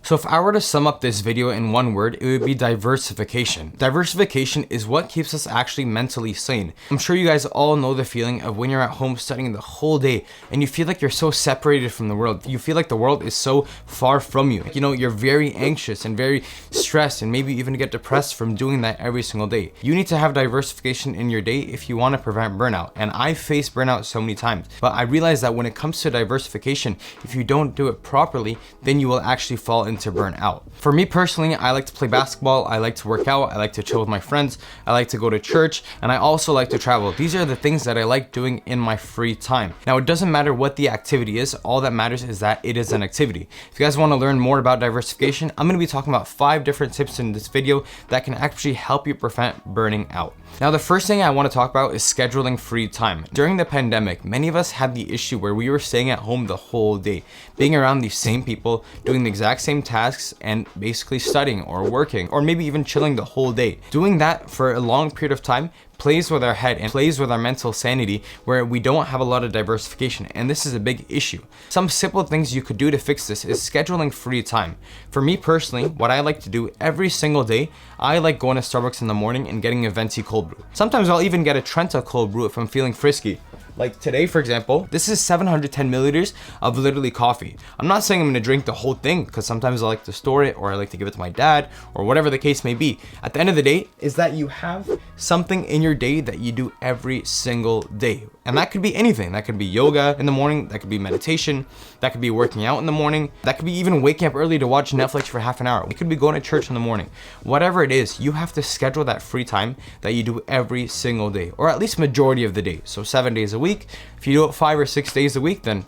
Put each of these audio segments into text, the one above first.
So if I were to sum up this video in one word, it would be diversification. Diversification is what keeps us actually mentally sane. I'm sure you guys all know the feeling of when you're at home studying the whole day and you feel like you're so separated from the world. You feel like the world is so far from you. You know, you're very anxious and very stressed and maybe even get depressed from doing that every single day. You need to have diversification in your day if you want to prevent burnout. And I faced burnout so many times, but I realized that when it comes to diversification, if you don't do it properly, then you will actually fall into burnout. For me personally, I like to play basketball, I like to work out, I like to chill with my friends, I like to go to church, and I also like to travel. These are the things that I like doing in my free time. Now, it doesn't matter what the activity is, all that matters is that it is an activity. If you guys want to learn more about diversification, I'm going to be talking about 5 different tips in this video that can actually help you prevent burning out. Now, the first thing I want to talk about is scheduling free time. During the pandemic, many of us had the issue where we were staying at home the whole day, being around the same people, doing the exact same tasks, and basically studying or working, or maybe even chilling the whole day. Doing that for a long period of time plays with our head and plays with our mental sanity, where we don't have a lot of diversification, and this is a big issue. Some simple things you could do to fix this is scheduling free time. For me personally, what I like to do every single day, I like going to Starbucks in the morning and getting a venti cold brew. Sometimes I'll even get a Trenta cold brew if I'm feeling frisky. Like today, for example, this is 710 milliliters of literally coffee. I'm not saying I'm gonna drink the whole thing, because sometimes I like to store it, or I like to give it to my dad, or whatever the case may be. At the end of the day, is that you have something in your day that you do every single day. And that could be anything. That could be yoga in the morning, that could be meditation, that could be working out in the morning, that could be even waking up early to watch Netflix for half an hour. It could be going to church in the morning. Whatever it is, you have to schedule that free time that you do every single day, or at least majority of the day. So 7 days a week. If you do it 5 or 6 days a week, then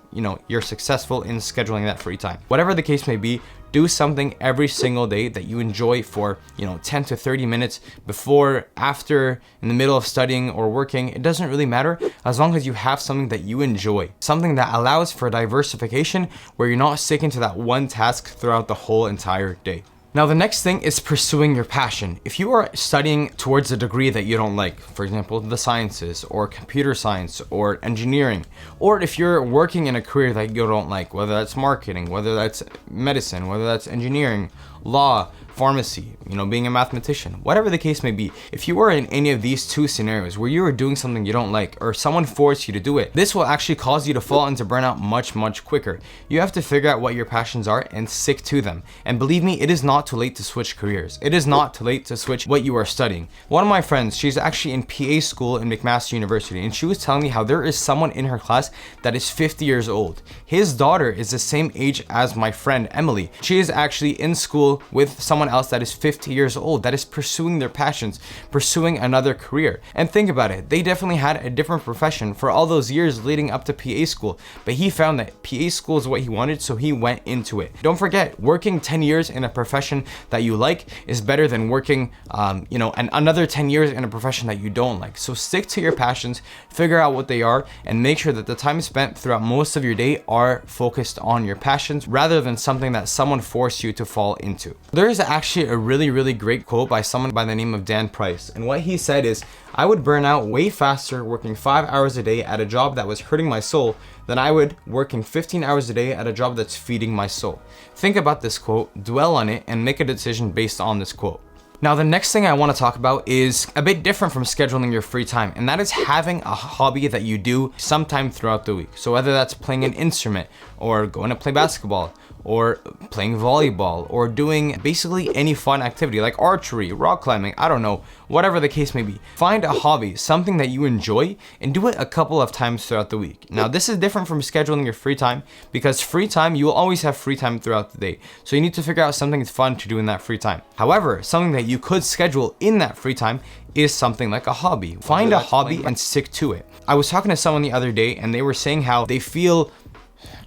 you're successful in scheduling that free time. Whatever the case may be, do something every single day that you enjoy for 10 to 30 minutes before, after, in the middle of studying or working. It doesn't really matter, as long as you have something that you enjoy, something that allows for diversification, where you're not sticking to that one task throughout the whole entire day. Now, the next thing is pursuing your passion. If you are studying towards a degree that you don't like, for example, the sciences or computer science or engineering, or if you're working in a career that you don't like, whether that's marketing, whether that's medicine, whether that's engineering, law, pharmacy, being a mathematician, whatever the case may be, if you are in any of these 2 scenarios where you are doing something you don't like, or someone forced you to do it, this will actually cause you to fall into burnout much quicker. You have to figure out what your passions are and stick to them. And believe me, it is not too late to switch careers. It is not too late to switch what you are studying. One of my friends, she's actually in PA school in McMaster University, and she was telling me how there is someone in her class that is 50 years old. His daughter is the same age as my friend Emily. She is actually in school with someone else that is 50 years old, that is pursuing their passions, pursuing another career. And think about it, they definitely had a different profession for all those years leading up to PA school, but he found that PA school is what he wanted, so he went into it. Don't forget, working 10 years in a profession that you like is better than working and another 10 years in a profession that you don't like. So stick to your passions, figure out what they are, and make sure that the time spent throughout most of your day are focused on your passions rather than something that someone forced you to fall into. There is actually a really great quote by someone by the name of Dan Price, and what he said is, "I would burn out way faster working 5 hours a day at a job that was hurting my soul than I would working 15 hours a day at a job that's feeding my soul." Think about this quote, dwell on it, and make a decision based on this quote. Now, the next thing I want to talk about is a bit different from scheduling your free time, and that is having a hobby that you do sometime throughout the week. So whether that's playing an instrument, or going to play basketball, or playing volleyball, or doing basically any fun activity like archery, rock climbing, I don't know, whatever the case may be. Find a hobby, something that you enjoy, and do it a couple of times throughout the week. Now, this is different from scheduling your free time, because free time, you will always have free time throughout the day. So you need to figure out something fun to do in that free time. However, something that you could schedule in that free time is something like a hobby. Find a hobby and stick to it. I was talking to someone the other day, and they were saying how they feel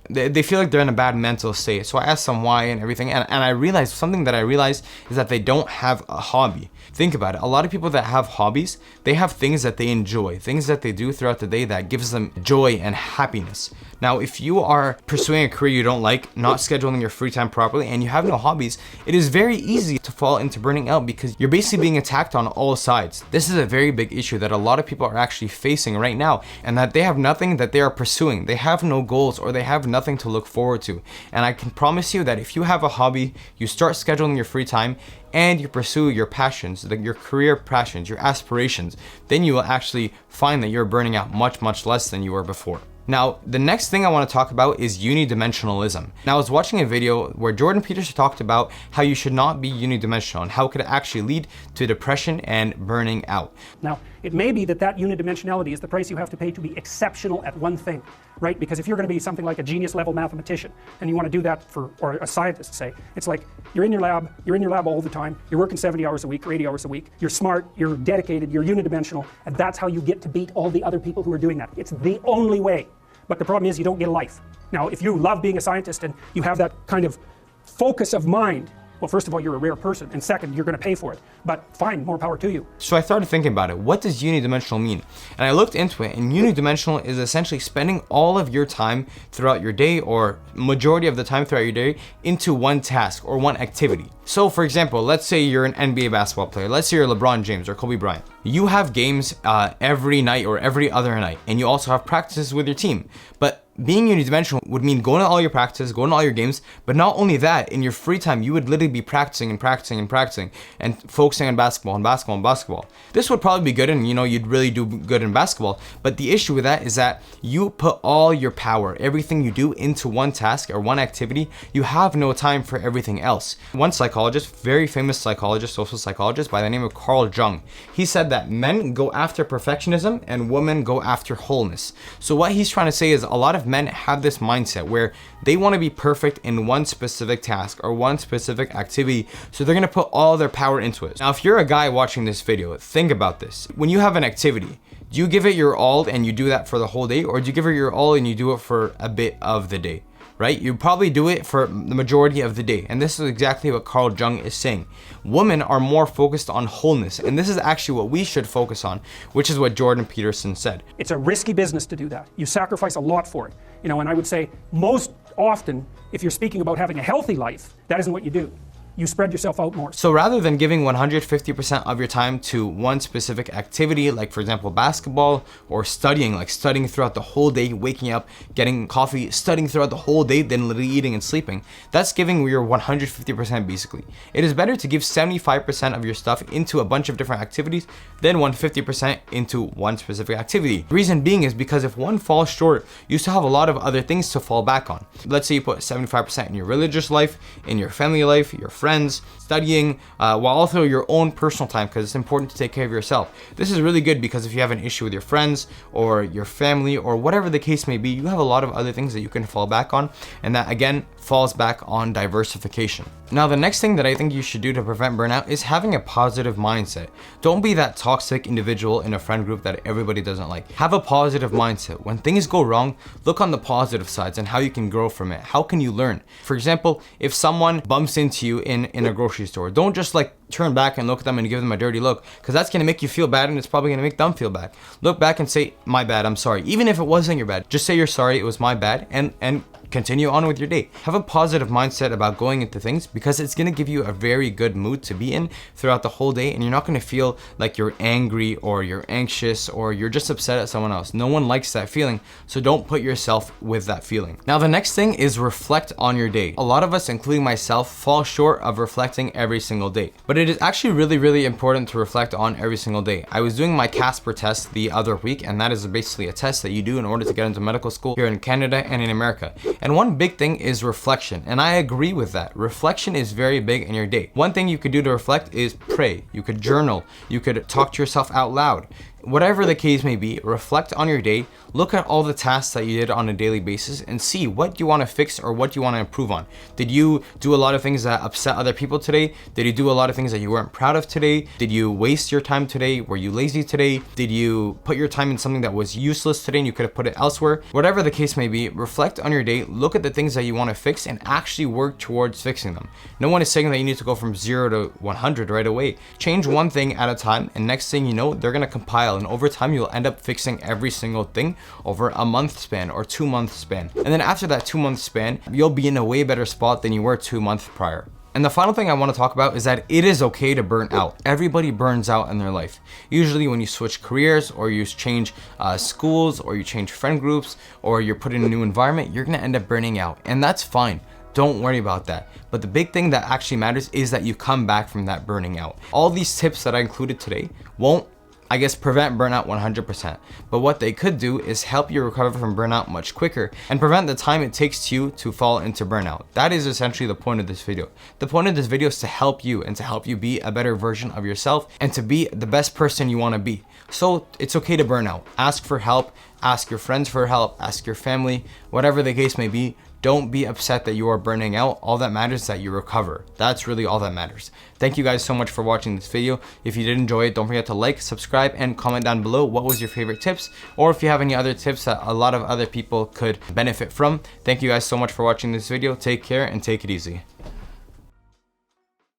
like they're in a bad mental state. So I asked them why and everything, and I realized something that I realized is that they don't have a hobby. Think about it. A lot of people that have hobbies, they have things that they enjoy, things that they do throughout the day that gives them joy and happiness. Now, if you are pursuing a career you don't like, not scheduling your free time properly, and you have no hobbies, it is very easy to fall into burning out because you're basically being attacked on all sides. This is a very big issue that a lot of people are actually facing right now, and that they have nothing that they are pursuing. They have no goals, or they have nothing to look forward to. And I can promise you that if you have a hobby, you start scheduling your free time, and you pursue your passions, your career passions, your aspirations, then you will actually find that you're burning out much, much less than you were before. Now, the next thing I want to talk about is unidimensionalism. Now, I was watching a video where Jordan Peterson talked about how you should not be unidimensional and how it could actually lead to depression and burning out. Now, it may be that unidimensionality is the price you have to pay to be exceptional at one thing, right? Because if you're going to be something like a genius level mathematician and you want to do that or a scientist, say, it's like you're in your lab all the time, you're working 70 hours a week or 80 hours a week, you're smart, you're dedicated, you're unidimensional, and that's how you get to beat all the other people who are doing that. It's the only way. But the problem is you don't get a life. Now, if you love being a scientist and you have that kind of focus of mind, well, first of all, you're a rare person, and second, you're going to pay for it. But fine, more power to you. So I started thinking about it. What does unidimensional mean? And I looked into it, and unidimensional is essentially spending all of your time throughout your day, or majority of the time throughout your day, into one task or one activity. So for example, let's say you're an NBA basketball player. Let's say you're LeBron James or Kobe Bryant. You have games every night or every other night, and you also have practices with your team. But being unidimensional would mean going to all your practices, going to all your games, but not only that, in your free time, you would literally be practicing and practicing and practicing and focusing on basketball and basketball and basketball. This would probably be good, and you'd really do good in basketball. But the issue with that is that you put all your power, everything you do, into one task or one activity. You have no time for everything else. One psychologist, very famous psychologist, social psychologist by the name of Carl Jung, he said that men go after perfectionism and women go after wholeness. So what he's trying to say is a lot of men have this mindset where they want to be perfect in one specific task or one specific activity, so they're going to put all their power into it. Now, if you're a guy watching this video, think about this. When you have an activity, do you give it your all and you do that for the whole day, or do you give it your all and you do it for a bit of the day? Right? You probably do it for the majority of the day. And this is exactly what Carl Jung is saying. Women are more focused on wholeness. And this is actually what we should focus on, which is what Jordan Peterson said. It's a risky business to do that. You sacrifice a lot for it. And I would say most often, if you're speaking about having a healthy life, that isn't what you do. You spread yourself out more. So rather than giving 150% of your time to one specific activity, like for example basketball, or studying, like studying throughout the whole day, waking up, getting coffee, studying throughout the whole day, then literally eating and sleeping, that's giving your 150% basically. It is better to give 75% of your stuff into a bunch of different activities than 150% into one specific activity. The reason being is because if one falls short, you still have a lot of other things to fall back on. Let's say you put 75% in your religious life, in your family life, your friends, studying, while also your own personal time, because it's important to take care of yourself. This is really good because if you have an issue with your friends or your family or whatever the case may be, you have a lot of other things that you can fall back on, and that again falls back on diversification. Now, the next thing that I think you should do to prevent burnout is having a positive mindset. Don't be that toxic individual in a friend group that everybody doesn't like. Have a positive mindset. When things go wrong, look on the positive sides and how you can grow from it. How can you learn? For example, if someone bumps into you in a grocery store, don't just like turn back and look at them and give them a dirty look, because that's going to make you feel bad and it's probably going to make them feel bad. Look back and say, my bad, I'm sorry. Even if it wasn't your bad, just say you're sorry, it was my bad, and continue on with your day. Have a positive mindset about going into things, because it's going to give you a very good mood to be in throughout the whole day, and you're not going to feel like you're angry or you're anxious or you're just upset at someone else. No one likes that feeling, so don't put yourself with that feeling. Now, the next thing is reflect on your day. A lot of us, including myself, fall short of reflecting every single day, but it is actually really, really important to reflect on every single day. I was doing my Casper test the other week, and that is basically a test that you do in order to get into medical school here in Canada and in America. And one big thing is reflection, and I agree with that. Reflection is very big in your day. One thing you could do to reflect is pray. You could journal. You could talk to yourself out loud. Whatever the case may be, reflect on your day, look at all the tasks that you did on a daily basis and see what you want to fix or what you want to improve on. Did you do a lot of things that upset other people today? Did you do a lot of things that you weren't proud of today? Did you waste your time today? Were you lazy today? Did you put your time in something that was useless today and you could have put it elsewhere? Whatever the case may be, reflect on your day, look at the things that you want to fix and actually work towards fixing them. No one is saying that you need to go from 0 to 100 right away. Change one thing at a time, and next thing you know, they're going to compile, and over time you'll end up fixing every single thing over a month span or 2 month span. And then after that 2 month span, you'll be in a way better spot than you were 2 months prior. And the final thing I want to talk about is that it is okay to burn out. Everybody burns out in their life. Usually when you switch careers, or you change schools, or you change friend groups, or you're put in a new environment, you're going to end up burning out. And that's fine. Don't worry about that. But the big thing that actually matters is that you come back from that burning out. All these tips that I included today won't, I guess, prevent burnout 100%. But what they could do is help you recover from burnout much quicker and prevent the time it takes you to fall into burnout. That is essentially the point of this video. The point of this video is to help you and to help you be a better version of yourself and to be the best person you want to be. So it's okay to burn out. Ask for help, ask your friends for help, ask your family, whatever the case may be. Don't be upset that you are burning out. All that matters is that you recover. That's really all that matters. Thank you guys so much for watching this video. If you did enjoy it, don't forget to like, subscribe, and comment down below what was your favorite tips, or if you have any other tips that a lot of other people could benefit from. Thank you guys so much for watching this video. Take care and take it easy.